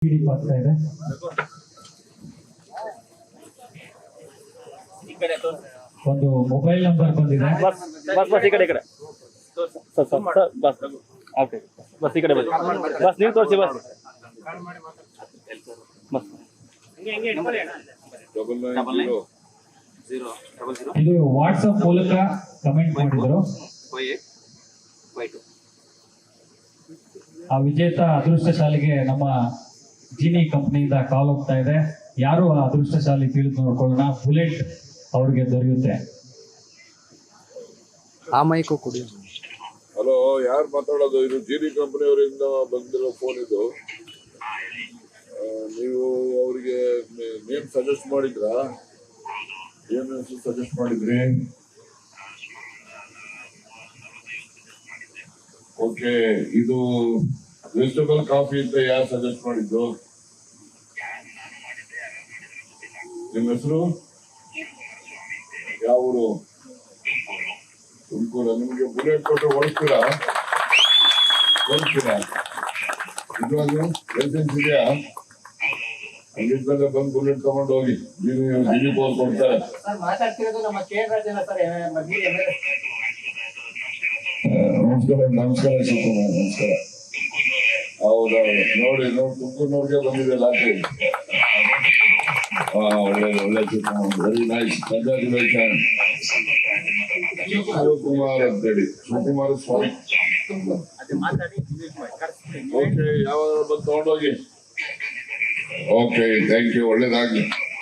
ಆಗ್ತಾ ಇದೆ. ಒಂದು ಮೊಬೈಲ್ ನಂಬರ್ ಬಂದಿದೆ. ಬಸ್ ಈ ಕಡೆ ಬಸ್ ಓಕೆ ಬಸ್ ಈ ಕಡೆ ಬನ್ನಿ. ಬಸ್ ನೀವು ತೋರಿಸಿ ಬಸ್ ಇದು ವಾಟ್ಸಪ್ ಮೂಲಕ ಕಮೆಂಟ್ ಮಾಡಿದ್ರು. ಆ ವಿಜೇತ ಅದೃಷ್ಟಶಾಲಿಗೆ ನಮ್ಮ ಜಿನಿ ಕಂಪನಿಯಿಂದ ಕಾಲ್ ಹೋಗ್ತಾ ಇದೆ. ಯಾರು ಆ ಅದೃಷ್ಟಶಾಲಿ ತಿಳಿದು ನೋಡ್ಕೊಳ್ಳೋಣ. ಬುಲೆಟ್ ಅವ್ರಿಗೆ ದೊರೆಯುತ್ತೆ. ಆ ಮೈಕು ಕೊಡಿ. ಹಲೋ, ಯಾರು ಮಾತಾಡೋದು? ಇದು ಜಿನಿ ಕಂಪನಿಯವರಿಂದ ಬಂದಿರೋ ಫೋನ್ ಇದು. ನೀವು ಅವರಿಗೆ ನೇಮ್ ಸಜೆಸ್ಟ್ ಮಾಡಿದ್ರಾ? ಏನು ಸಜೆಸ್ಟ್ ಮಾಡಿದ್ರಿ? ಓಕೆ, ಇದು ವೆಜಿಟಬಲ್ ಕಾಫಿ ಅಂತ ಯಾರು ಸಜೆಸ್ಟ್ ಮಾಡಿದ್ದು? ನಿಮ್ಮ ಹೆಸರು ಯಾವ ಊರು? ತುಮಕೂರು. ನಿಮಗೆ ಬುಲೆಟ್ ಕೊಟ್ಟರೆ ಹೊಡ್ತೀರಾ? ನಿಜವಾಗ್ಲೂ ಲೈಸೆನ್ಸ್ ಇದೆಯಾ? ಹಂಗಿದ್ದಾಗ ಬಂದು ಬುಲೆಟ್ ತಗೊಂಡು ಹೋಗಿ. ಜಿನಿ ಫೋನ್ ಕೊಡ್ತಾರೆ. ನಮಸ್ಕಾರ ಶಿವಕುಮಾರ್, ನಮಸ್ಕಾರ. ಹೌದೌದು, ನೋಡಿ ತುಮಕೂರಿನವ್ರಿಗೆ ಬಂದಿದೆ ಲಾಟ್ರಿ. ಒಳ್ಳೆ Shivakumar, very nice, congratulation. Shivakumar ಅಂತೇಳಿ, ಶಿವಕುಮಾರ ಸ್ವಾಮಿ. ಓಕೆ, ಯಾವಾಗ ಬಂದು ತಗೊಂಡೋಗಿ. ಓಕೆ, ಥ್ಯಾಂಕ್ ಯು, ಒಳ್ಳೇದಾಗ್ಲಿ.